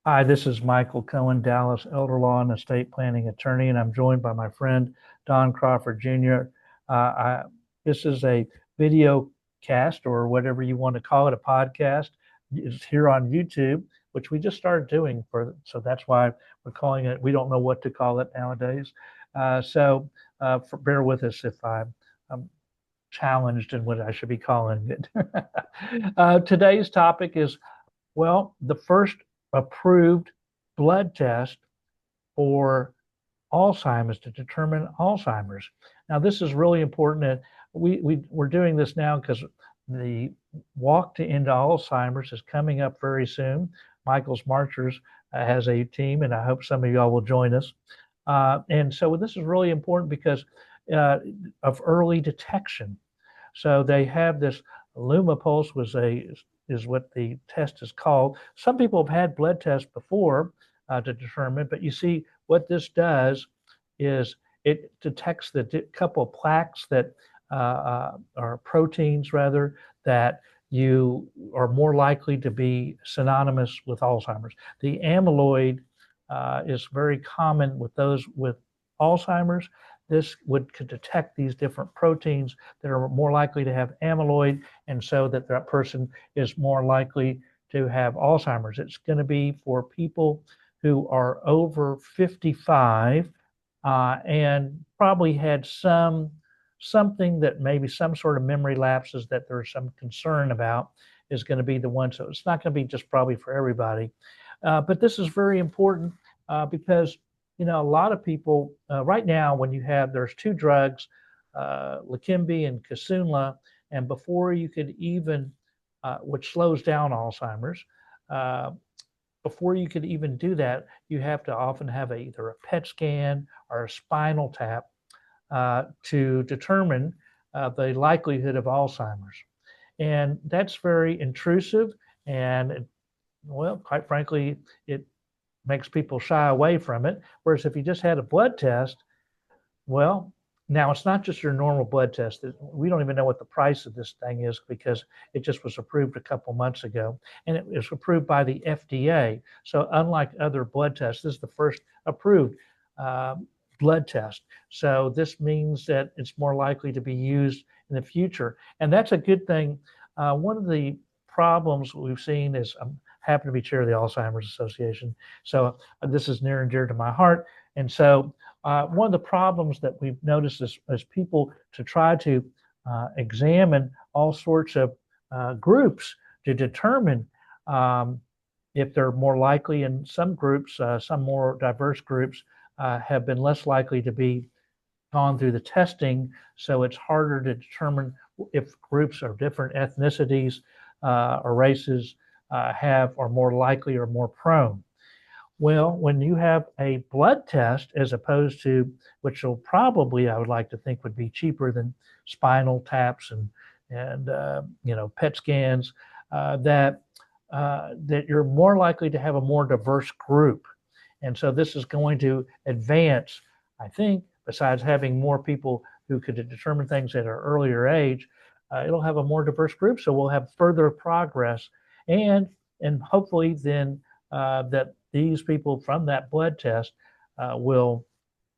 Hi, this is Michael Cohen, Dallas elder law and estate planning attorney, and I'm joined by my friend Don Crawford Jr. This is a video cast or whatever you want to call it, a podcast. It's here on YouTube, which we just started doing so that's why we're calling it. We don't know what to call it nowadays. Bear with us if I'm challenged in what I should be calling it. Today's topic is the first approved blood test for Alzheimer's to determine Alzheimer's. Now, this is really important. And we're doing this now because the walk to end Alzheimer's is coming up very soon. Michael's Marchers has a team, and I hope some of y'all will join us. And so this is really important because uh, of early detection. So they have this Lumipulse is what the test is called. Some people have had blood tests before to determine, but you see what this does is it detects the couple of plaques that are proteins rather that you are more likely to be synonymous with Alzheimer's. The amyloid is very common with those with Alzheimer's. This could detect these different proteins that are more likely to have amyloid, and so that person is more likely to have Alzheimer's. It's going to be for people who are over 55 and probably had something that maybe some sort of memory lapses that there's some concern about is going to be the one. So it's not going to be just probably for everybody. But this is very important because a lot of people right now when there's two drugs, Leqembi and Kisunla, and before you could even, which slows down Alzheimer's, uh, before you could even do that, you have to often have either a PET scan or a spinal tap to determine the likelihood of Alzheimer's. And that's very intrusive. And, quite frankly, it makes people shy away from it. Whereas if you just had a blood test, well, now it's not just your normal blood test. We don't even know what the price of this thing is because it just was approved a couple months ago, and it was approved by the FDA. So unlike other blood tests, this is the first approved uh, blood test. So this means that it's more likely to be used in the future, and that's a good thing. One of the problems we've seen is I happen to be chair of the Alzheimer's Association, so this is near and dear to my heart, and so one of the problems that we've noticed is people to try to examine all sorts of groups to determine if they're more likely, and some groups, some more diverse groups, have been less likely to be gone through the testing. So it's harder to determine if groups of different ethnicities or races are more likely or more prone. Well, when you have a blood test, as opposed to, which will probably, I would like to think, would be cheaper than spinal taps and PET scans, that you're more likely to have a more diverse group, and so this is going to advance. I think, besides having more people who could determine things at an earlier age, it'll have a more diverse group, so we'll have further progress, and and hopefully then that these people from that blood test will,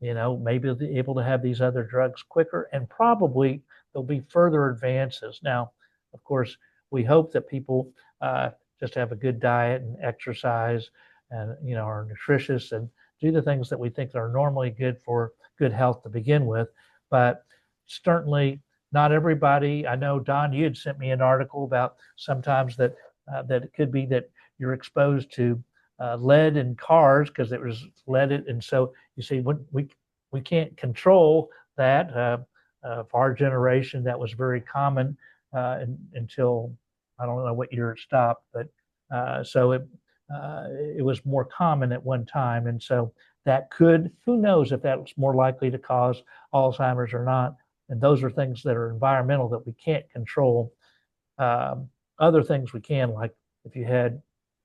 maybe be able to have these other drugs quicker, and probably there'll be further advances. Now, of course, we hope that people just have a good diet and exercise, and are nutritious and do the things that we think are normally good for good health to begin with. But certainly not everybody. I know, Don, you had sent me an article about sometimes that it could be that you're exposed to lead in cars because it was leaded, and so you see, we can't control that. For our generation, that was very common until I don't know what year it stopped, but so it was more common at one time, and so that could, who knows if that's more likely to cause Alzheimer's or not. And those are things that are environmental that we can't control. Um, Other things we can, like if you had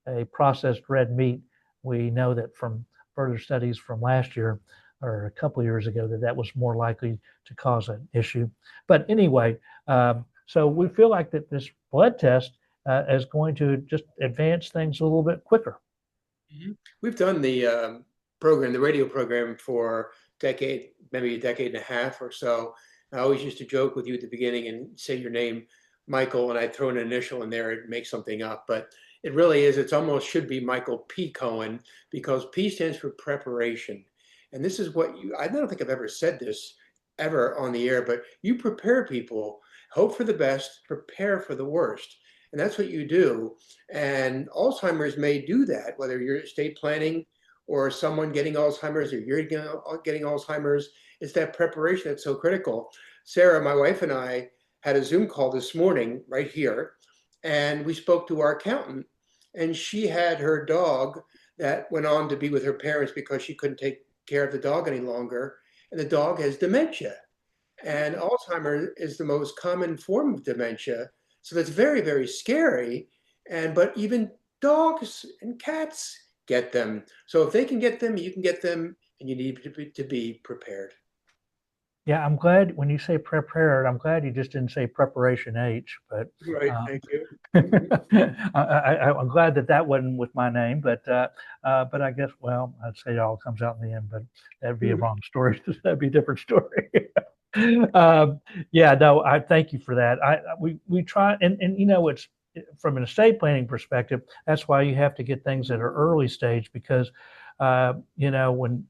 a processed red meat, we know that from further studies from last year or a couple of years ago that was more likely to cause an issue. But anyway, so we feel like that this blood test is going to just advance things a little bit quicker. We've done the program, the radio program for decade, maybe a decade and a half or so. I always used to joke with you at the beginning and say your name, Michael, and I'd throw an initial in there and make something up. But it really is, it's almost should be Michael P. Cohen because P stands for preparation. And this is what you, I don't think I've ever said this ever on the air, but you prepare people, hope for the best, prepare for the worst. And that's what you do. And Alzheimer's may do that, whether you're estate planning or someone getting Alzheimer's or you're getting Alzheimer's. It's that preparation that's so critical. Sarah, my wife, and I had a Zoom call this morning right here, and we spoke to our accountant, and she had her dog that went on to be with her parents because she couldn't take care of the dog any longer, and the dog has dementia. And Alzheimer's is the most common form of dementia. So that's very, very scary. And but even dogs and cats get them. So if they can get them, you can get them, and you need to be prepared. Yeah, I'm glad when you say prepared, I'm glad you just didn't say preparation H, but Right. uh, Thank you. I'm glad that that wasn't with my name, but I guess, well, I'd say it all comes out in the end, but that'd be a Mhm. wrong story. That'd be a different story. um, yeah, no, I thank you for that. We try, and it's from an estate planning perspective. That's why you have to get things at an early stage because, when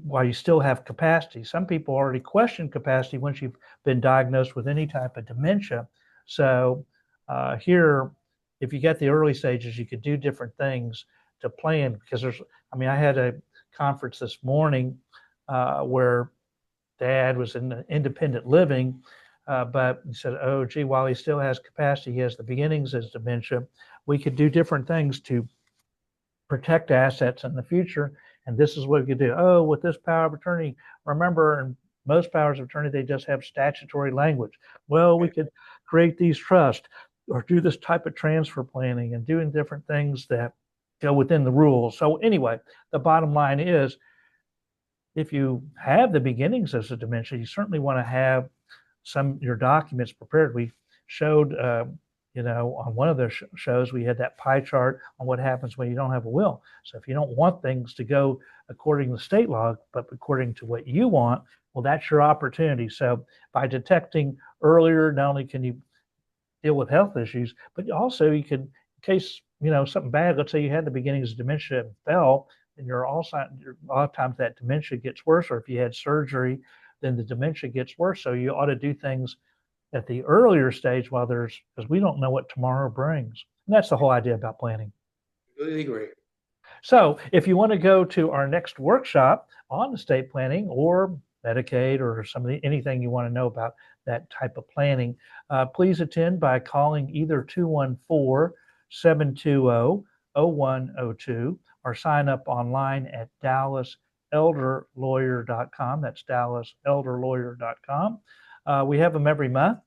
while you still have capacity. Some people already question capacity once you've been diagnosed with any type of dementia. So here, if you get the early stages, you could do different things to plan because I had a conference this morning where dad was in independent living, but he said, oh, gee, while he still has capacity, he has the beginnings as dementia. We could do different things to protect assets in the future. And this is what we could do. Oh, with this power of attorney, remember, in most powers of attorney, they just have statutory language. Well, we could create these trusts or do this type of transfer planning and doing different things that go within the rules. So anyway, the bottom line is if you have the beginnings of a dementia, you certainly want to have your documents prepared. We showed, on one of the shows, we had that pie chart on what happens when you don't have a will. So if you don't want things to go according to state law, but according to what you want, well, that's your opportunity. So by detecting earlier, not only can you deal with health issues, but also you could, in case something bad. Let's say you had the beginnings of dementia and fell, and a lot of times that dementia gets worse. Or if you had surgery, then the dementia gets worse. So you ought to do things at the earlier stage because we don't know what tomorrow brings. And that's the whole idea about planning. Completely agree. So if you want to go to our next workshop on estate planning or Medicaid or anything you want to know about that type of planning, please attend by calling either 214-720-0102 or sign up online at dallaselderlawyer.com. That's dallaselderlawyer.com. We have them every month.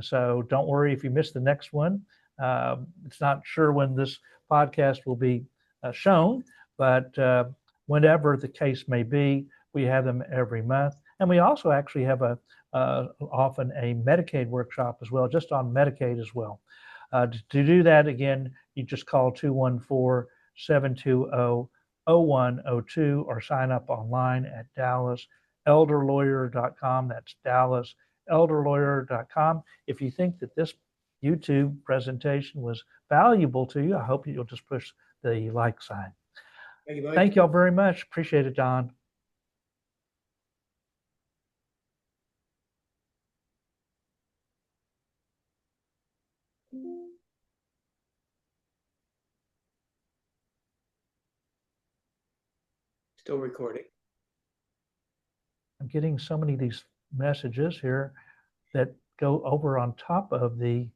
So don't worry if you miss the next one. It's not sure when this podcast will be shown, but whenever the case may be, we have them every month. And we also actually have often a Medicaid workshop as well, just on Medicaid as well. To do that, again, you just call 214-720-0102 or sign up online at dallaselderlawyer.com. That's dallaselderlawyer.com. If you think that this YouTube presentation was valuable to you, I hope you'll just push the like sign. Thank you, Mike. Thank y'all very much. Appreciate it, Don. Still recording. I'm getting so many of these messages here that go over on top of the